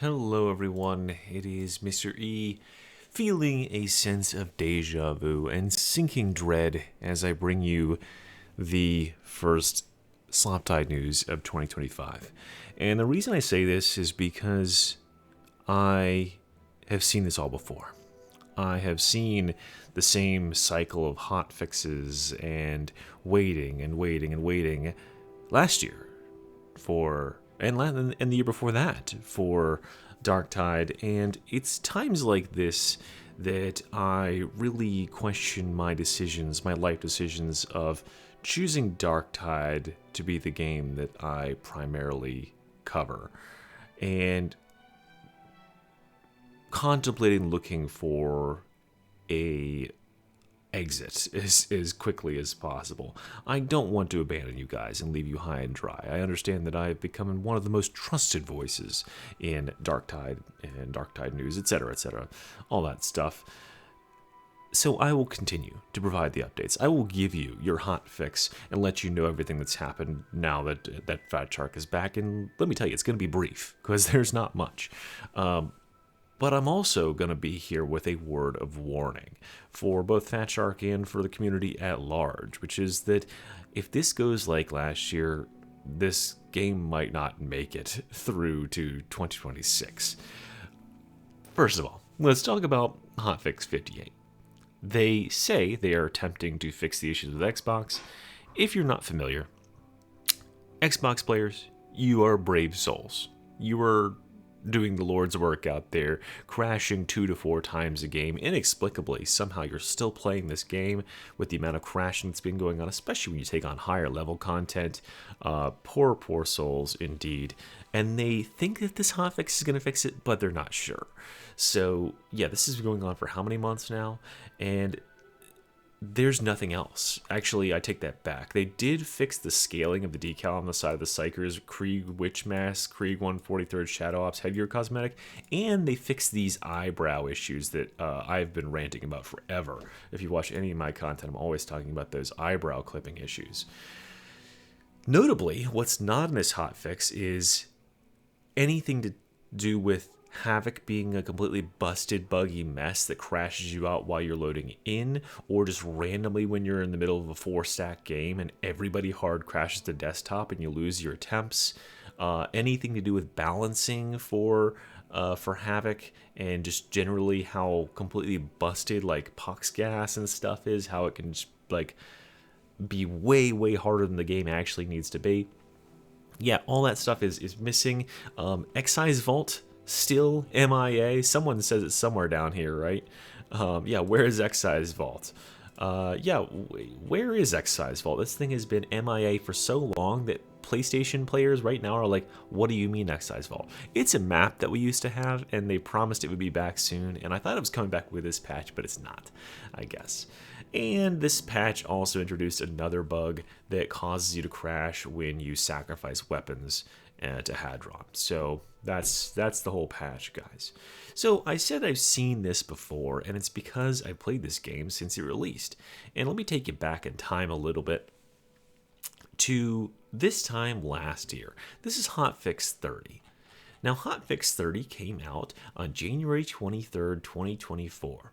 Hello everyone, it is Mr. E, feeling a sense of deja vu and sinking dread as I bring you the first Sloptide news of 2025. And the reason I say this is because I have seen this all before. I have seen the same cycle of hot fixes and waiting last year for and the year before that for Darktide, and it's times like this that I really question my decisions, my life decisions of choosing Darktide to be the game that I primarily cover, and contemplating looking for a exit as quickly as possible. I don't want to abandon you guys and leave you high and dry. I understand that I have become one of the most trusted voices in Darktide and Darktide news, etc., all that stuff. So I will continue to provide the updates. I will give you your hot fix and let you know everything that's happened now that FATSHARK is back. And let me tell you, it's going to be brief because there's not much. But I'm also going to be here with a word of warning for both FATSHARK and for the community at large, which is that if this goes like last year, this game might not make it through to 2026. First of all, let's talk about Hotfix 58. They say they are attempting to fix the issues with Xbox. If you're not familiar, Xbox players, you are brave souls. You are doing the Lord's work out there, crashing 2 to 4 times a game inexplicably. Somehow you're still playing this game with the amount of crashing that's been going on, especially when you take on higher level content. Poor souls indeed. And they think that this hotfix is going to fix it, but they're not sure. So yeah, this is going on for how many months now? And there's nothing else. Actually, I take that back. They did fix the scaling of the decal on the side of the Psykers, Krieg Witch Mask, Krieg 143rd Shadow Ops Headgear Cosmetic, and they fixed these eyebrow issues that I've been ranting about forever. If you watch any of my content, I'm always talking about those eyebrow clipping issues. Notably, what's not in this hotfix is anything to do with Havoc being a completely busted, buggy mess that crashes you out while you're loading in, or just randomly when you're in the middle of a 4-stack game and everybody hard crashes the desktop and you lose your attempts. Anything to do with balancing for Havoc, and just generally how completely busted like Pox gas and stuff is, how it can just like be way harder than the game actually needs to be. Yeah, all that stuff is missing. Excise Vault still MIA. Someone says it's somewhere down here, right? Yeah, where is Excise Vault? Where is Excise Vault? This thing has been MIA for so long that PlayStation players right now are like, what do you mean Excise Vault? It's a map that we used to have, and they promised it would be back soon, and I thought it was coming back with this patch, but it's not, I guess. And this patch also introduced another bug that causes you to crash when you sacrifice weapons to Hadron. So that's the whole patch, guys. So I said I've seen this before, and it's because I played this game since it released. And let me take you back in time a little bit to this time last year. This is Hotfix 30. Now, Hotfix 30 came out on January 23rd, 2024.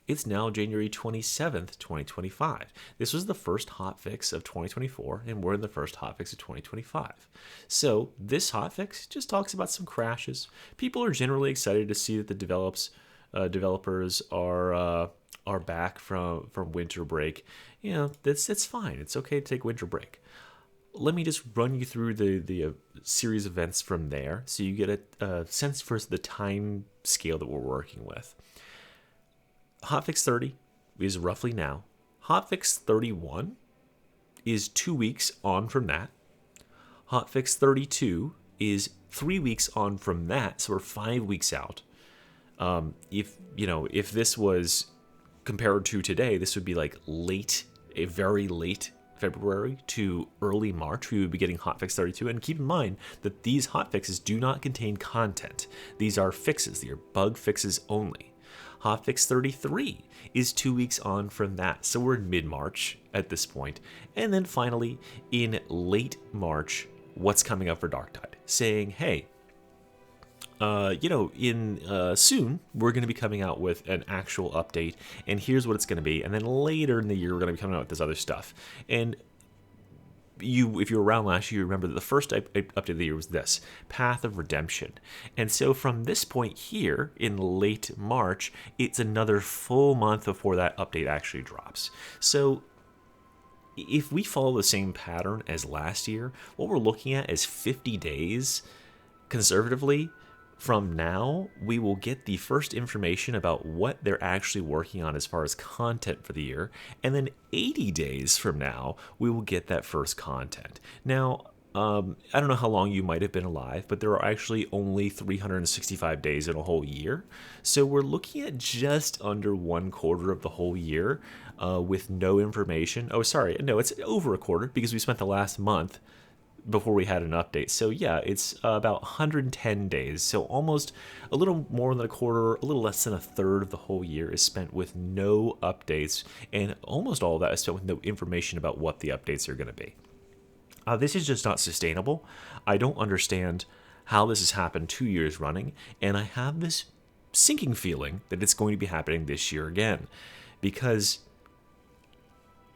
It's now January 27th, 2025. This was the first hotfix of 2024, and we're in the first hotfix of 2025. So this hotfix just talks about some crashes. People are generally excited to see that the developers are back from winter break. You know, it's fine. It's okay to take winter break. Let me just run you through the series of events from there, so you get a sense for the time scale that we're working with. Hotfix 30 is roughly now. Hotfix 31 is 2 weeks on from that. Hotfix 32 is 3 weeks on from that, so we're 5 weeks out. If this was compared to today, this would be like a very late February to early March. We would be getting Hotfix 32, and keep in mind that these hotfixes do not contain content. These are fixes. They are bug fixes only. Hotfix 33 is 2 weeks on from that, so we're in mid-March at this point. And then finally, in late March, what's coming up for Darktide? Saying, hey, in soon, we're going to be coming out with an actual update, and here's what it's going to be. And then later in the year, we're going to be coming out with this other stuff. And if you were around last year, you remember that the first update of the year was this, Path of Redemption. And so from this point here, in late March, it's another full month before that update actually drops. So if we follow the same pattern as last year, what we're looking at is 50 days, conservatively, from now, we will get the first information about what they're actually working on as far as content for the year, and then 80 days from now, we will get that first content. Now, I don't know how long you might have been alive, but there are actually only 365 days in a whole year, so we're looking at just under 1/4 of the whole year with no information. Oh, sorry, no, it's over a quarter because we spent the last month before we had an update. So yeah, it's about 110 days. So almost a little more than a quarter, a little less than a third of the whole year is spent with no updates, and almost all of that is spent with no information about what the updates are going to be. This is just not sustainable. I don't understand how this has happened 2 years running, and I have this sinking feeling that it's going to be happening this year again, because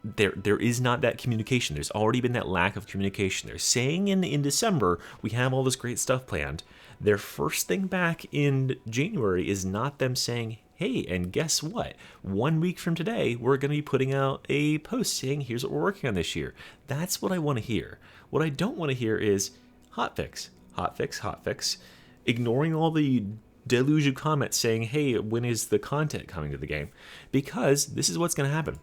there is not that communication. There's already been that lack of communication. They're saying in December, we have all this great stuff planned. Their first thing back in January is not them saying, hey, and guess what? 1 week from today, we're going to be putting out a post saying, here's what we're working on this year. That's what I want to hear. What I don't want to hear is hotfix, hotfix, hotfix, ignoring all the deluge of comments saying, hey, when is the content coming to the game? Because this is what's going to happen.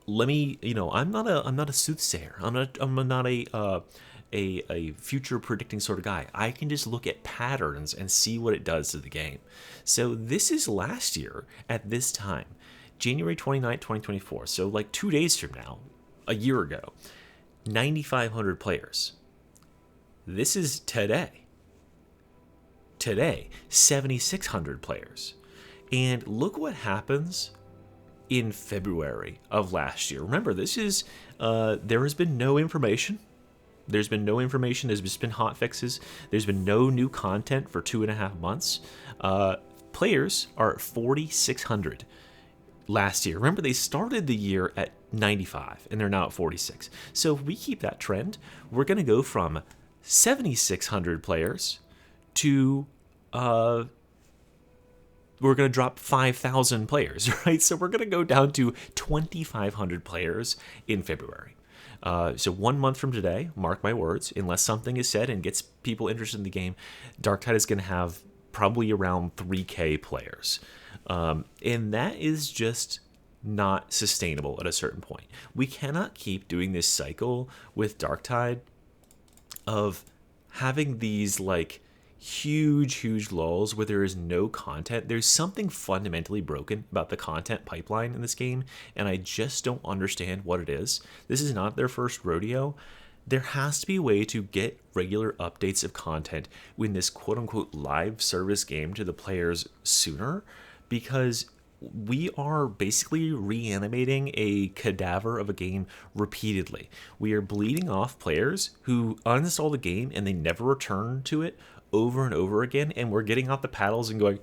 Let me, I'm not a soothsayer. I'm not a future predicting sort of guy. I can just look at patterns and see what it does to the game. So this is last year at this time, January 29th, 2024. So like 2 days from now, a year ago, 9,500 players. This is today. Today, 7,600 players. And look what happens in February of last year. Remember, this is, there has been no information. There's been no information. There's just been hot fixes. There's been no new content for 2.5 months. Players are at 4,600 last year. Remember, they started the year at 95, and they're now at 46. So if we keep that trend, we're going to go from 7,600 players to we're going to drop 5,000 players, right? So we're going to go down to 2,500 players in February. So 1 month from today, mark my words, unless something is said and gets people interested in the game, Darktide is going to have probably around 3K players. And that is just not sustainable at a certain point. We cannot keep doing this cycle with Darktide of having these like huge lulls where there is no content. There's something fundamentally broken about the content pipeline in this game, and I just don't understand what it is. This is not their first rodeo. There has to be a way to get regular updates of content in this quote-unquote live service game to the players sooner, because we are basically reanimating a cadaver of a game repeatedly. We are bleeding off players who uninstall the game and they never return to it over and over again, and we're getting out the paddles and going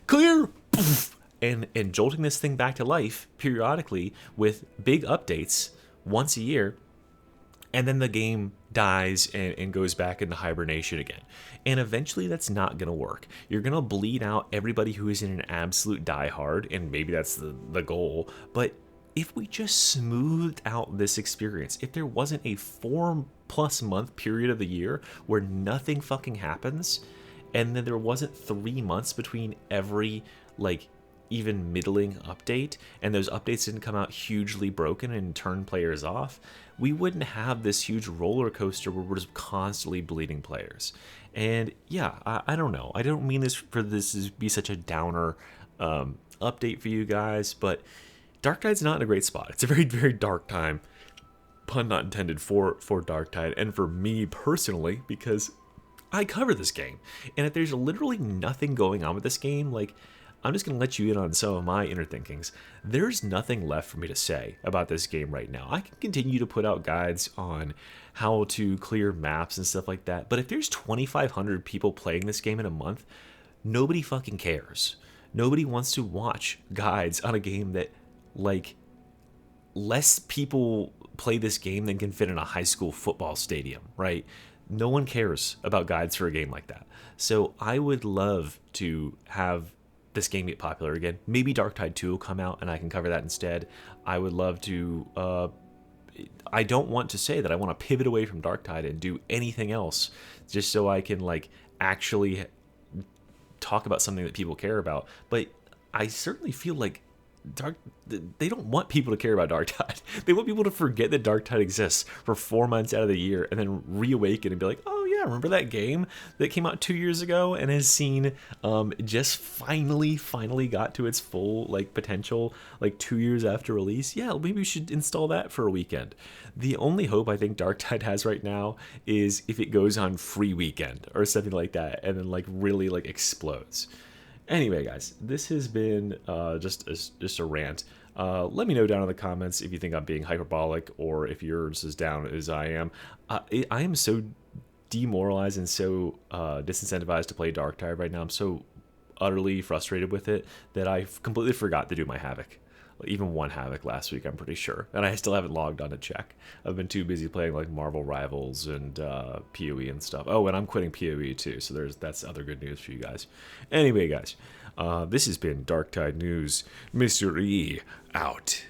clear and jolting this thing back to life periodically with big updates once a year, and then the game dies and goes back into hibernation again. And eventually that's not going to work. You're going to bleed out everybody who is in an absolute diehard, and maybe that's the goal, but if we just smoothed out this experience, if there wasn't a 4+ month period of the year where nothing fucking happens, and then there wasn't 3 months between every, like, even middling update, and those updates didn't come out hugely broken and turn players off, we wouldn't have this huge roller coaster where we're just constantly bleeding players. And yeah, I don't know. I don't mean this to be such a downer update for you guys, but Darktide's not in a great spot. It's a very, very dark time, pun not intended, for Darktide, and for me personally, because I cover this game. And if there's literally nothing going on with this game, like, I'm just going to let you in on some of my inner thinkings. There's nothing left for me to say about this game right now. I can continue to put out guides on how to clear maps and stuff like that, but if there's 2,500 people playing this game in a month, nobody fucking cares. Nobody wants to watch guides on a game that, like, less people play this game than can fit in a high school football stadium, right? No one cares about guides for a game like that. So I would love to have this game get popular again. Maybe Darktide 2 will come out and I can cover that instead. I would love to. I don't want to say that I want to pivot away from Darktide and do anything else just so I can, like, actually talk about something that people care about. But I certainly feel like they don't want people to care about Darktide. They want people to forget that Darktide exists for 4 months out of the year and then reawaken and be like, oh yeah, remember that game that came out 2 years ago and has seen just finally got to its full, like, potential, like, 2 years after release? Yeah, maybe we should install that for a weekend. The only hope I think Darktide has right now is if it goes on free weekend or something like that and then, like, really, like, explodes. Anyway, guys, this has been just a rant. Let me know down in the comments if you think I'm being hyperbolic or if yours is down as I am. I am so demoralized and so disincentivized to play Darktide right now. I'm so utterly frustrated with it that I completely forgot to do my Havoc. Even one Havoc last week, I'm pretty sure. And I still haven't logged on to check. I've been too busy playing, like, Marvel Rivals and PoE and stuff. Oh, and I'm quitting PoE too, so that's other good news for you guys. Anyway, guys, this has been Darktide News. Mr. E, out.